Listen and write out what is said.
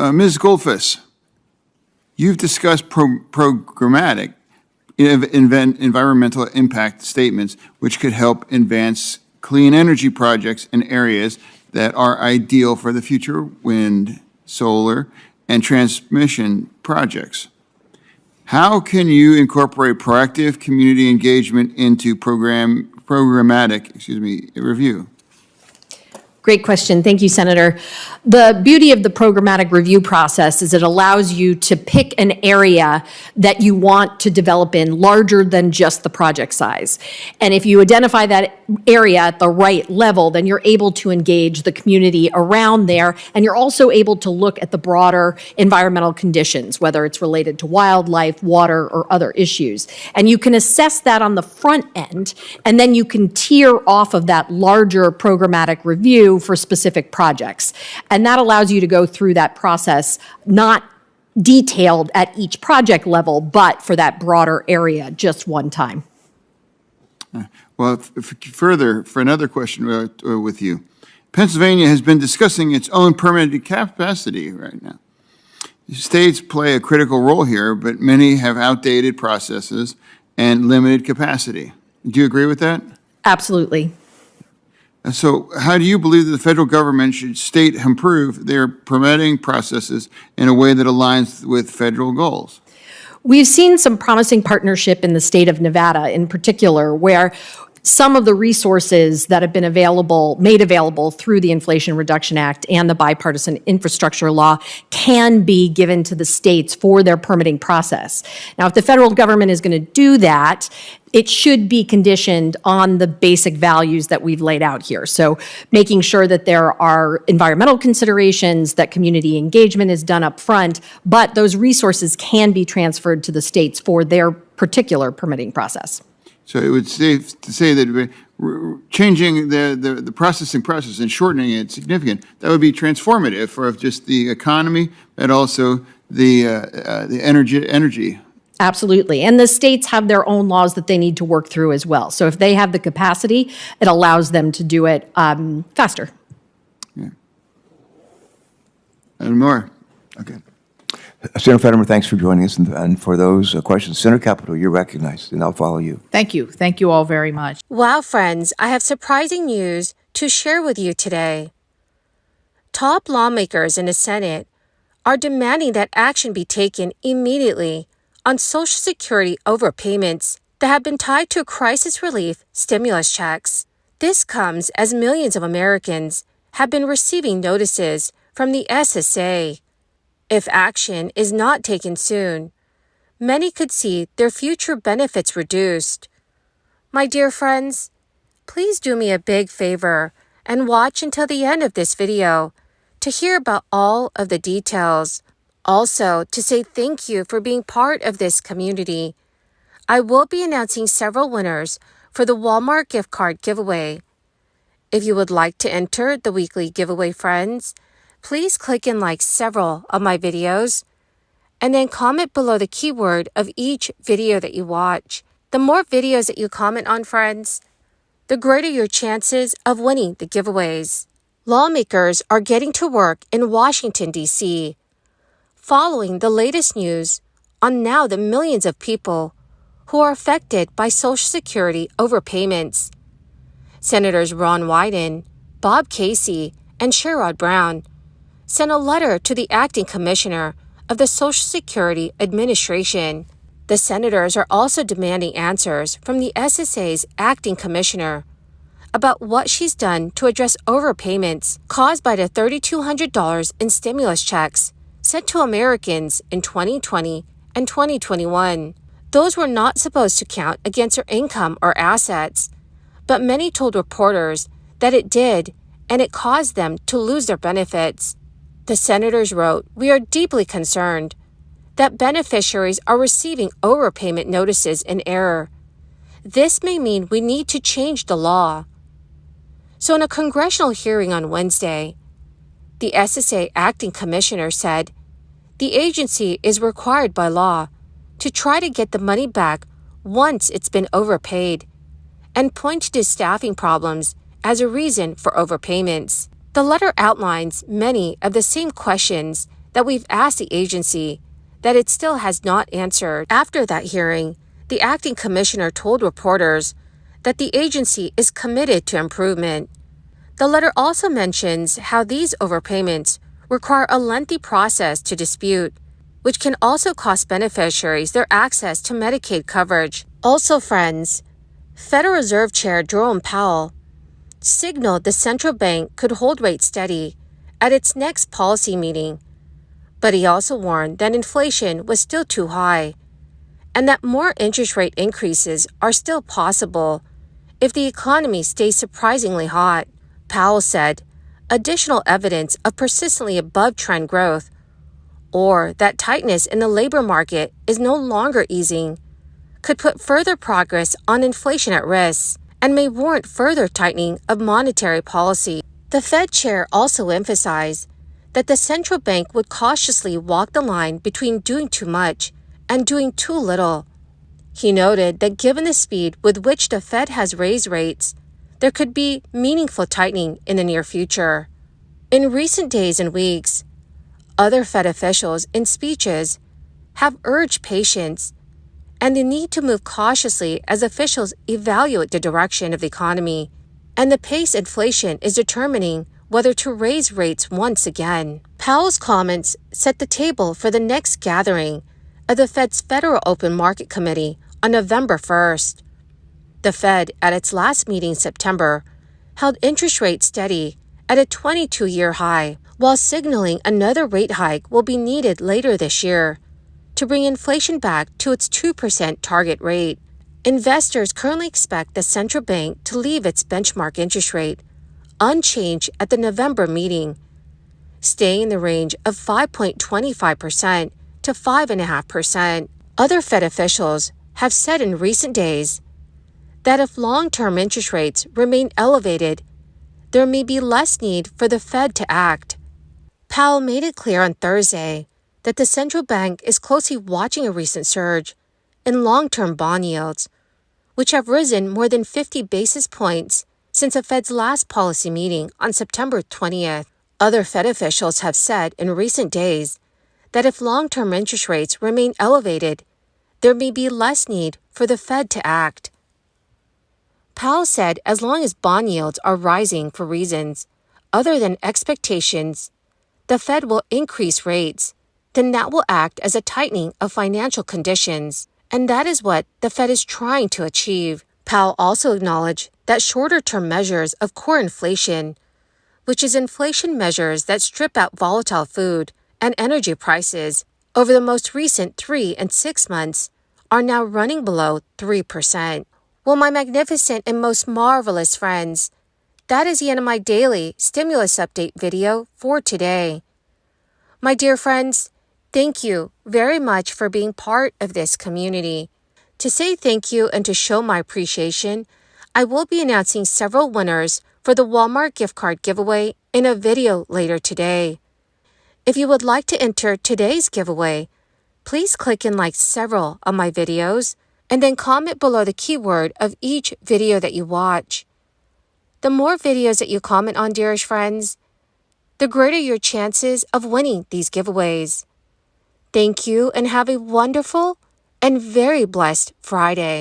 Ms. Goldfuss, you've discussed programmatic environmental impact statements, which could help advance clean energy projects in areas that are ideal for the future wind, solar, and transmission projects. How can you incorporate proactive community engagement into programmatic review? Great question. Thank you, Senator. The beauty of the programmatic review process is it allows you to pick an area that you want to develop in larger than just the project size. And if you identify that area at the right level, then you're able to engage the community around there, and you're also able to look at the broader environmental conditions, whether it's related to wildlife, water, or other issues. And you can assess that on the front end, and then you can tier off of that larger programmatic review for specific projects. And that allows you to go through that process, not detailed at each project level, but for that broader area, just one time. Well, further, for another question with you, Pennsylvania has been discussing its own permitted capacity right now. States play a critical role here, but many have outdated processes and limited capacity. Do you agree with that? Absolutely. So how do you believe that the federal government should improve their permitting processes in a way that aligns with federal goals? We've seen some promising partnership in the state of Nevada in particular, where some of the resources that have been made available through the Inflation Reduction Act and the bipartisan infrastructure law can be given to the states for their permitting process. Now, if the federal government is going to do that, it should be conditioned on the basic values that we've laid out here. So making sure that there are environmental considerations, that community engagement is done up front, but those resources can be transferred to the states for their particular permitting process. So it would safe to say that changing the processing process and shortening it significant, that would be transformative for just the economy, but also the energy. Absolutely. And the states have their own laws that they need to work through as well. So if they have the capacity, it allows them to do it faster. Yeah. And more. Okay. Senator Fetterman, thanks for joining us. And for those questions, Senator Capito, you're recognized, and I'll follow you. Thank you. Thank you all very much. Wow, friends, I have surprising news to share with you today. Top lawmakers in the Senate are demanding that action be taken immediately on Social Security overpayments that have been tied to crisis relief stimulus checks. This comes as millions of Americans have been receiving notices from the SSA. If action is not taken soon, many could see their future benefits reduced. My dear friends, please do me a big favor and watch until the end of this video to hear about all of the details. Also, to say thank you for being part of this community. I will be announcing several winners for the Walmart gift card giveaway. If you would like to enter the weekly giveaway, friends, please click and like several of my videos, and then comment below the keyword of each video that you watch. The more videos that you comment on, friends, the greater your chances of winning the giveaways. Lawmakers are getting to work in Washington, D.C., following the latest news on now the millions of people who are affected by Social Security overpayments. Senators Ron Wyden, Bob Casey, and Sherrod Brown sent a letter to the acting commissioner of the Social Security Administration. The senators are also demanding answers from the SSA's acting commissioner about what she's done to address overpayments caused by the $3,200 in stimulus checks sent to Americans in 2020 and 2021. Those were not supposed to count against their income or assets, but many told reporters that it did, and it caused them to lose their benefits. The senators wrote, "We are deeply concerned that beneficiaries are receiving overpayment notices in error. This may mean we need to change the law." So in a congressional hearing on Wednesday, the SSA acting commissioner said the agency is required by law to try to get the money back once it's been overpaid, and pointed to staffing problems as a reason for overpayments. The letter outlines many of the same questions that we've asked the agency that it still has not answered. After that hearing, the acting commissioner told reporters that the agency is committed to improvement. The letter also mentions how these overpayments require a lengthy process to dispute, which can also cost beneficiaries their access to Medicaid coverage. Also, friends, Federal Reserve Chair Jerome Powell signaled the central bank could hold rates steady at its next policy meeting, but he also warned that inflation was still too high and that more interest rate increases are still possible if the economy stays surprisingly hot. Powell said additional evidence of persistently above-trend growth, or that tightness in the labor market is no longer easing, could put further progress on inflation at risk and may warrant further tightening of monetary policy. The Fed chair also emphasized that the central bank would cautiously walk the line between doing too much and doing too little. He noted that given the speed with which the Fed has raised rates, there could be meaningful tightening in the near future. In recent days and weeks, other Fed officials in speeches have urged patience and the need to move cautiously as officials evaluate the direction of the economy and the pace inflation is determining whether to raise rates once again. Powell's comments set the table for the next gathering of the Fed's Federal Open Market Committee on November 1st. The Fed, at its last meeting in September, held interest rates steady at a 22-year high, while signaling another rate hike will be needed later this year to bring inflation back to its 2% target rate. Investors currently expect the central bank to leave its benchmark interest rate unchanged at the November meeting, staying in the range of 5.25% to 5.5%. Other Fed officials have said in recent days that if long-term interest rates remain elevated, there may be less need for the Fed to act. Powell made it clear on Thursday that the central bank is closely watching a recent surge in long-term bond yields, which have risen more than 50 basis points since the Fed's last policy meeting on September 20th. Other Fed officials have said in recent days that if long-term interest rates remain elevated, there may be less need for the Fed to act. Powell said as long as bond yields are rising for reasons other than expectations, the Fed will increase rates, then that will act as a tightening of financial conditions, and that is what the Fed is trying to achieve. Powell also acknowledged that shorter-term measures of core inflation, which is inflation measures that strip out volatile food and energy prices over the most recent 3 and 6 months, are now running below 3%. Well, my magnificent and most marvelous friends, that is the end of my daily stimulus update video for today. My dear friends, thank you very much for being part of this community. To say thank you and to show my appreciation, I will be announcing several winners for the Walmart gift card giveaway in a video later today. If you would like to enter today's giveaway, please click and like several of my videos and then comment below the keyword of each video that you watch. The more videos that you comment on, dearest friends, the greater your chances of winning these giveaways. Thank you and have a wonderful and very blessed Friday.